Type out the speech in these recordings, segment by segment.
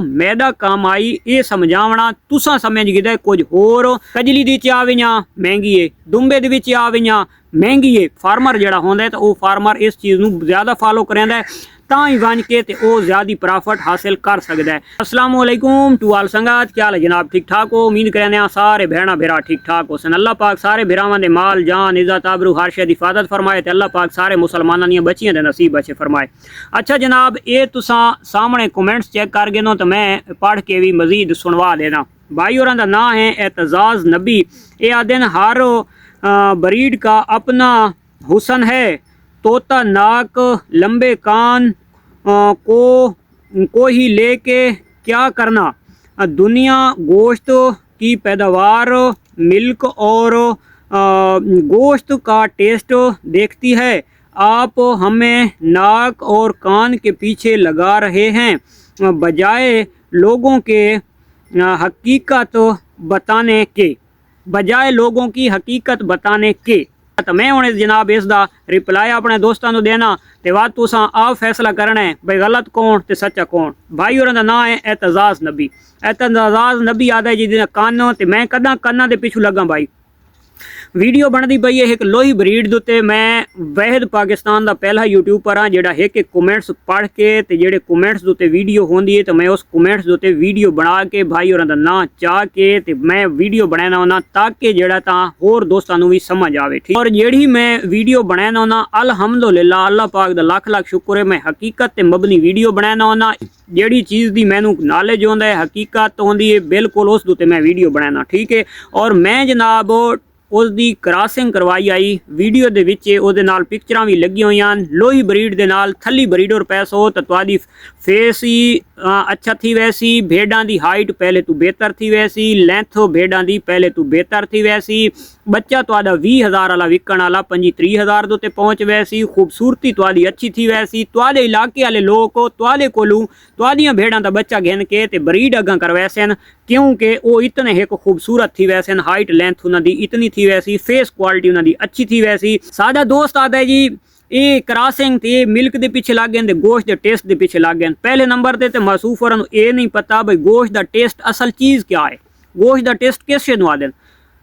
मैदा काम आई ये समझावना तुसा समझ गए कुछ होर। कजली दी च आवियां महंगी है, दुंबे दे विच आवियां महंगी है। फार्मर जिहड़ा होंदा है तो वो फार्मर इस चीज़ नूं ज़्यादा फॉलो करदा है ਤਾਂ ਹੀ बन के तो वो ज़्यादा प्रॉफिट हासिल कर सकता है। अस्सलाम वालेकुम टू आल संगत, क्या हाल है जनाब? ठीक ठाक हो? उम्मीद करने सारे भैणा भेरा ठीक ठाक हो सन। अल्लाह पाक सारे भरावां दे माल जान इज्जत आबरू हर शे दी हिफाजत फरमाए ते अल्लाह पाक सारे मुसलमानां दी बच्चियां दे नसीब अच्छे फरमाए। अच्छा जनाब, ये तुसां सामने कमेंट्स चेक कर गए तो मैं पढ़ के भी मजीद सुनवा देना। भाई होरां दा नाम है एतजाज़ नबी। ये आदे हर ब्रीड का अपना हुसन है, तोता नाक लंबे कान को ही लेके क्या करना। दुनिया गोश्त की पैदावार मिल्क और गोश्त का टेस्ट देखती है। आप हमें नाक और कान के पीछे लगा रहे हैं बजाय लोगों के हकीकत बताने के, बजाय लोगों की हकीकत बताने के। तो मैं हूँ जनाब इसका रिप्लाई अपने दोस्तों को देना ते बाद तुसा आप फैसला करना है भाई गलत कौन ते सच्चा कौन। भाई होरां दा नाम है एतजाज़ नबी। एतजाज़ नबी आदा जी कान ते मैं कदा काना दे पिछू लगा। भाई वीडियो बनती पई है एक लोही ब्रीड दे उत्ते। मैं वहद पाकिस्तान का पहला यूट्यूबर हाँ जिहड़ा एक कमेंट्स पढ़ के ते जिहड़े कमेंट्स दे उत्ते वीडियो होंदी है तो मैं उस कमेंट्स दे उत्ते वीडियो बना के भाई होरां दा नाम चाह के ते मैं वीडियो बनाना होना ताकि जिहड़ा तां होर दोस्तां नूं भी समझ आवे। ठीक, और जिहड़ी मैं वीडियो बनाना होना अल्हम्दुलिल्लाह अल्लाह पाक दा लख लख शुक्र है, मैं हकीकत ते मबनी वीडियो बनाना होना। जिहड़ी चीज़ दी मैनू नॉलेज होंदा है हकीकत होंदी है बिल्कुल उस दे उत्ते मैं वीडियो बनाना। ठीक है, और मैं जनाब उसकी क्रॉसिंग करवाई आई वीडियो दे विच उहदे नाल पिक्चरां भी लगी हुई लोही ब्रीड दे नाल थली ब्रीड और पैसो तो तुहाडी फेस ही अच्छा थी वैसी, भेडां दी हाइट पहले तो बेहतर थी वैसी, लेंथ भेडां दी पहले तो बेहतर थी वैसी, बच्चा तुहाडा 20,000 वाला विकण वाला 25-30,000 दे पहुँच वैसी, खूबसूरती तुहाडी अच्छी थी वैसी। तुहाडे इलाके वाले लोग तुहाडे कोलों तुहाडियां भेडां दा बच्चा गिन के ते ब्रीड अगां करवैसन क्योंकि वो इतने एक खूबसूरत थी वैसन, हाइट लेंथ उन्हां दी इतनी थी वैसी, फेस क्वालिटी उन्हां दी अच्छी थी वैसी। साडा दोस्त आता है जी ये क्रॉसिंग ते मिल्क दे पिछे लग गए, गोश्त दे टेस्ट दे पिछे लग गए। पहले नंबर ते मासूफ होरां नूं ये नहीं पता भाई गोश्त दा टेस्ट असल चीज़ क्या है, गोश्त दा टेस्ट किस शे नूं आखदे।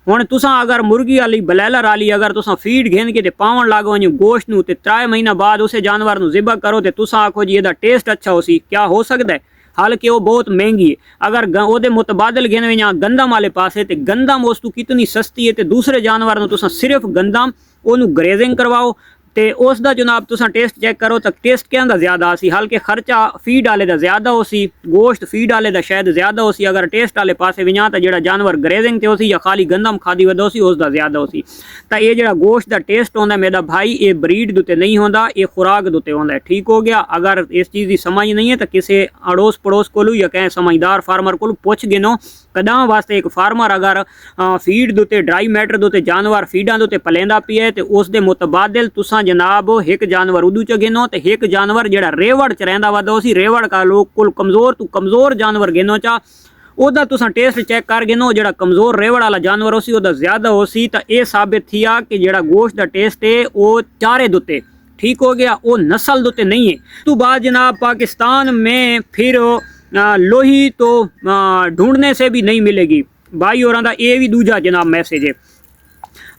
हुण तुसां अगर मुर्गी वाली बलैलर वाली अगर तुसां फीड घेन के ते पावन लग वञो गोश्त नूं ते 3 महीना बाद उस जानवर नूं ज़िबा करो ते तुसां आखो जी इहदा टेस्ट अच्छा हो सी, क्या हो सकता है? हालांकि वो बहुत महंगी है। अगर वो मुतबादल घेन वे गंदम वाले पासे तो गंदम उस तू कितनी सस्ती है, तो दूसरे जानवर नूं तुसां सिर्फ गंदम उन्होंने ग्रेजिंग करवाओ तो उसका जनाब तुसां टेस्ट चेक करो तो टेस्ट कहता ज़्यादा सी, हालांकि खर्चा फीड वाले का ज़्यादा हो सी, गोश्त फीड वाले का शायद ज़्यादा हो सी। अगर टेस्ट वाले पासे विजां तो जो जानवर ग्रेजिंग ते हो सी या खाली गंदम खादी वधो सी उसका ज़्यादा हो सी। तो ये जो गोश्त का टेस्ट होंदा मेरा भाई ये ब्रीड दे नहीं होंदा, ये खुराक दे होंदा। ठीक हो गया। अगर इस चीज़ की समझ नहीं है तो किसी अड़ोस पड़ोस को या कहीं समझदार फार्मर को पुछ गिनो। कदा वास्ते एक फार्मर अगर फीड दे ड्राई मैटर दे जानवर फीडां दे पलेंदा पिए तो उस दे मुतबादिल तुसां जनाब एक जानवर उदू च गिनो तो एक जानवर जिहड़ा रेवड़ च रहिंदा वधो सी, रेवड़ का लोग कुल कमज़ोर तो कमज़ोर जानवर गिनो चा उहदा तुसां टेस्ट चेक कर गिनो, जिहड़ा कमज़ोर रेवड़ वाला जानवर हो सी उहदा ज़्यादा हो सी। तो यह साबित थिया कि जिहड़ा गोश्त का टेस्ट है वो चारे दुते ठीक हो गया, वो नस्ल दुते नहीं है। तो बाद जनाब पाकिस्तान में फिर लोही तो ढूंढने से भी नहीं मिलेगी। भाई होरां दा ये भी दूजा जनाब मैसेज है।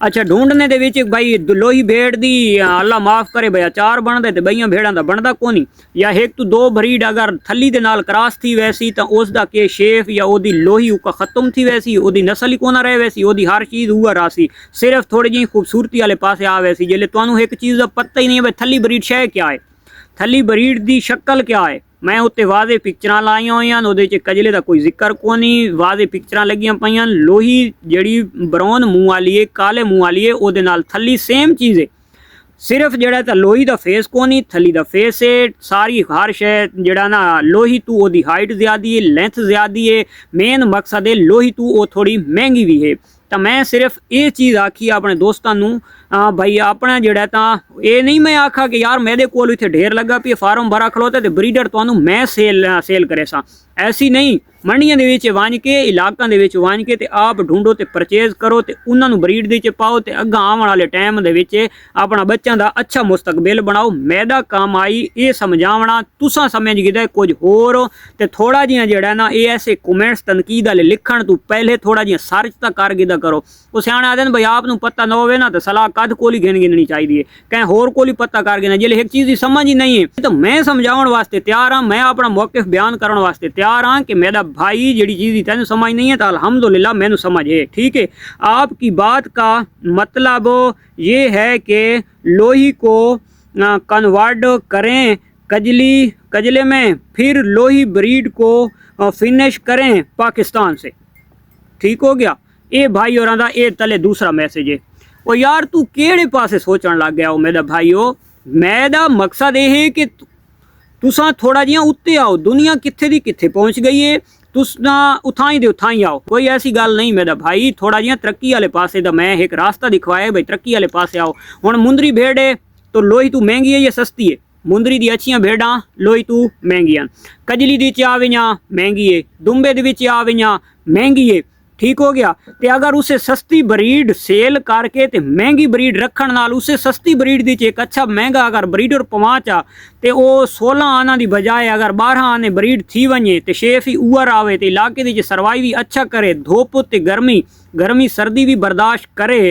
अच्छा, ढूंढने दे विच भाई लोही भेड़ दी अल्लाह माफ़ करे भैया 4 बनते तो बईयां भेड़ां दा बनता कोनी, या 1 तो 2 ब्रीड अगर थली दे नाल क्रॉस थी वैसी तो उसका के शेफ या ओदी लोही उका खत्म थी वैसी, ओदी नस्ल ही कोना रहे वैसी, ओदी हर चीज़ हुआ रासी, सिर्फ थोड़ी जी खूबसूरती वाले पासे आ वैसी। जिले तुहानूं एक चीज़ का पता ही नहीं है भाई थली ब्रीड शै क्या है, थली ब्रीड की शक्ल क्या है। मैं उत्ते वाजे पिक्चरां लाइयां हुई उहदे च कजले का कोई जिक्र कोनी, वाजे पिक्चरां लगियां पईयां। लोही जिहड़ी ब्राउन मूँह वाली है काले मूँह वाली है उहदे नाल थली सेम चीज़ है, सिर्फ जिहड़ा तां लोही दा फेस कोनी थली दा फेस है। सारी हर शै जिहड़ा ना लोही तू ओदी हाइट ज़्यादा है, लेंथ ज़्यादा है, मेन मकसद है लोही तू वो थोड़ी महंगी भी है। ਤਾਂ ਮੈਂ ਸਿਰਫ ਇਹ ਚੀਜ਼ ਆਖੀ ਆਪਣੇ ਦੋਸਤਾਂ ਨੂੰ ਭਾਈ ਆਪਣਾ ਜਿਹੜਾ ਤਾਂ ਇਹ ਨਹੀਂ ਮੈਂ ਆਖਾ ਕਿ ਯਾਰ ਮੇਰੇ ਕੋਲ ਇੱਥੇ ਢੇਰ ਲੱਗਾ ਪਈ ਫਾਰਮ ਭਰਾ ਖਲੋਤੇ ਤੇ ਬਰੀਡਰ ਤੁਹਾਨੂੰ ਮੈਂ ਸੇਲ ਕਰੇ ਸਾਂ। ਐਸੀ ਨਹੀਂ, ਮੰਡੀਆਂ ਦੇ ਵਿੱਚ ਵਾਂਝ ਕੇ ਇਲਾਕਿਆਂ ਦੇ ਵਿੱਚ ਵਾਂਝ ਕੇ ਤੇ ਆਪ ਢੂੰਡੋ ਤੇ ਪਰਚੇਜ਼ ਕਰੋ ਤੇ ਉਹਨਾਂ ਨੂੰ ਬਰੀਡ ਦੇ ਚ ਪਾਓ ਤੇ ਅੱਗਾ ਆਉਣ ਵਾਲੇ ਟਾਈਮ ਦੇ ਵਿੱਚ ਆਪਣਾ ਬੱਚਿਆਂ ਦਾ ਅੱਛਾ ਮੁਸਤਕਬਲ ਬਣਾਓ। ਮੈਦਾ ਕੰਮ ਆਈ ਇਹ ਸਮਝਾਵਣਾ ਤੁਸਾਂ ਸਮਝ ਗਏ ਕੁਝ ਹੋਰ ਤੇ ਥੋੜਾ ਜਿਹਾ ਜਿਹੜਾ ਨਾ ਇਹ ਐਸੇ ਕਮੈਂਟਸ ਤਨਕੀਦ ਵਾਲੇ ਲਿਖਣ ਤੋਂ ਪਹਿਲੇ ਥੋੜਾ ਜਿਹਾ ਸਰਚ ਤਾਂ ਕਰ ਗਿਦਾ ਕਰੋ। ਉਹ ਸਿਆਣੇ ਆਦੇ ਨੇ ਬਈ ਆਪ ਨੂੰ ਪਤਾ ਨਾ ਹੋਵੇ ਨਾ ਤਾਂ ਸਲਾਹ ਕਦ ਕੋਲੀ ਗਿਣਨੀ ਚਾਹੀਦੀ ਹੈ, ਕਹੀਂ ਹੋਰ ਕੋਲੀ ਪਤਾ ਕਰ ਗਿਣਾ ਜੇ ਇੱਕ ਚੀਜ਼ ਦੀ ਸਮਝ ਹੀ नहीं है तो मैं समझाने वास्ते तैयार हाँ, मैं अपना मौक़िफ़ बयान करने वास्ते तैयार हाँ कि मेरा भाई जी चीज़ तेन समझ नहीं है तो अल्हम्दुलिल्लाह मैंने समझ है। ठीक है, आपकी बात का मतलब ये है कि लोही को कन्वर्ट करें कजले में, फिर लोही ब्रीड को फिनिश करें पाकिस्तान से। ठीक हो गया, ये भाई और ये तले दूसरा मैसेज है। और यार तू केड़े पासे सोचने लग गया हो मेरा भाईओ, मेरा मकसद ये है कि तुसा थोड़ा जिहा उत्ते आओ। दुनिया कित्थे दी कित्थे पहुँच गई है, तुसा उठाई दे उठाई आओ, कोई ऐसी गल नहीं मेरा भाई। थोड़ा जिहा तरक्की वाले पासे दा मैं एक रास्ता दिखवाया भाई, तरक्की वाले पासे आओ। हुण मुंदरी भेड़ है तो लोही तू महंगी है या सस्ती है? मुंदरी दी अच्छियां भेड़ां लोही तू महंगी हैं, कजली दी च आवियां महंगी है, दुंबे दे विच आवियां महंगी है। ठीक हो गया, ते अगर उसे सस्ती ब्रीड सेल करके ते महंगी ब्रीड रखण नाल उसे सस्ती ब्रीड दी एक अच्छा महंगा अगर ब्रीडर पवाचा ते वो 16 आना दी बजाय अगर 12 आने ब्रीड थी वने ते शेफ ही उवर आवे ते इलाके दी सरवाई भी अच्छा करे, धुप ते गर्मी सर्दी भी बर्दाश्त करे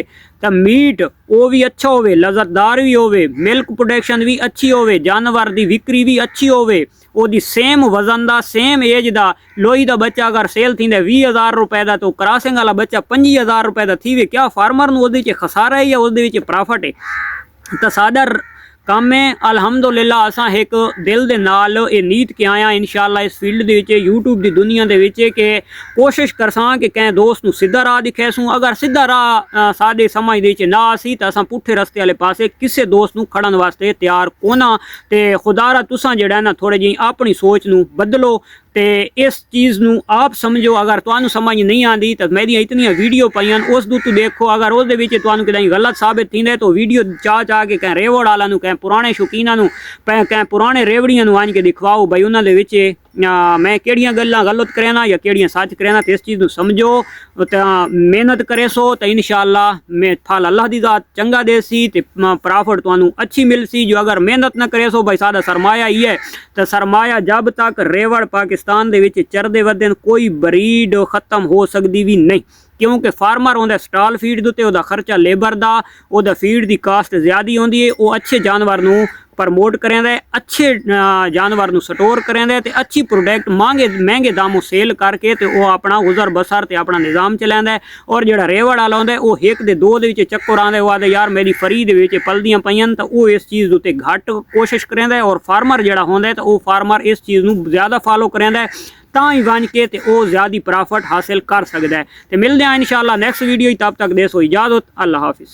तो मीट वो भी अच्छा होवे, लज़तदार भी होवे, मिल्क प्रोडक्शन भी अच्छी होवे, जानवर दी विक्री भी अच्छी होवे, ओदी सेम वजन दा सेम एज दा लोही दा बच्चा अगर सेल थींदे 20,000 रुपए दा तो क्रॉसिंग वाला बच्चा 25,000 रुपए दा थीवे। क्या फार्मर नूं ओदे च खसारा है या ओदे विच प्रॉफिट है? तो साडा काम है अल्हम्दुलिल्लाह असां एक दिल दे नाल ये नीत के आया इंशाअल्लाह इस फील्ड दे विच यूट्यूब दी दुनिया दे विच कि कोशिश करसां कि कैं दोस्त नूं सीधा राह दिखासूं। अगर सीधा राह साडे समझ दे विच ना आसी तो असां पुठे रस्ते वाले पासे किसी दोस्त नूं खड़न वास्ते तैयार कोना। ते खुदारा तुसां जिहड़ा ना थोड़ी जी अपनी सोच नूं बदलो ते इस चीज़ नूं आप समझो। अगर तुहानूं समझ नहीं आती तो मेरी इतनी वीडियो पाइयां उस दू देखो, अगर उस दे विच तुहानूं कितें गलत साबित थींदे तो वीडियो चाह के कैं रेवड़ वाला नूं कैं पुराने शौकीनां नूं कैं पुराने रेवड़ियां नूं आण के दिखवाओ भाई उन्हां दे विच मैं किहड़ियां गल्लां गलत करना या किहड़ियां सच करना। तो इस चीज़ नूं समझो तो मेहनत करे सो तो इंशाअल्लाह मैं फल अल्लाह दी ज़ात चंगा देसी ते प्रॉफिट तुहानूं अच्छी मिलसी। जो अगर मेहनत ना करे सो भाई सादा सरमाया ही है तो सरमाया जब तक रेवड़ पाकिस्तान दे विच चरदे वधे कोई ब्रीड खत्म हो सकती भी नहीं, क्योंकि फार्मर होंदा स्टाल फीड दे उत्ते ओहदा खर्चा लेबर दा, ओहदा फीड दी कास्ट ज़्यादा होंदी है। वो अच्छे जानवर नूं प्रमोट करेंदा है, अच्छे जानवर नूं स्टोर करेंदा है ते अच्छी प्रोडक्ट महंगे दामों सेल करके ते वो अपना गुजर बसर ते अपना निज़ाम चलांदा है। और जिहड़ा रेवड़ वाला होंदा है वो एक दे दो दे विच चक्कर आंदे वो आदे यार मेरी फरी दे विच पलदियां पईयां तो वो इस चीज़ उत्ते घट कोशिश करेंदा है। और फार्मर जिहड़ा होंदा है तो वो फार्मर इस चीज़ नूं ज़्यादा फॉलो करेंदा है तां ही बन के ते वो ज़्यादा प्रॉफिट हासिल कर सकदा है। तो मिलदे हैं इंशाअल्लाह नेक्स्ट वीडियो, तब तक दे सो इजाज़त, अल्लाह हाफिज़।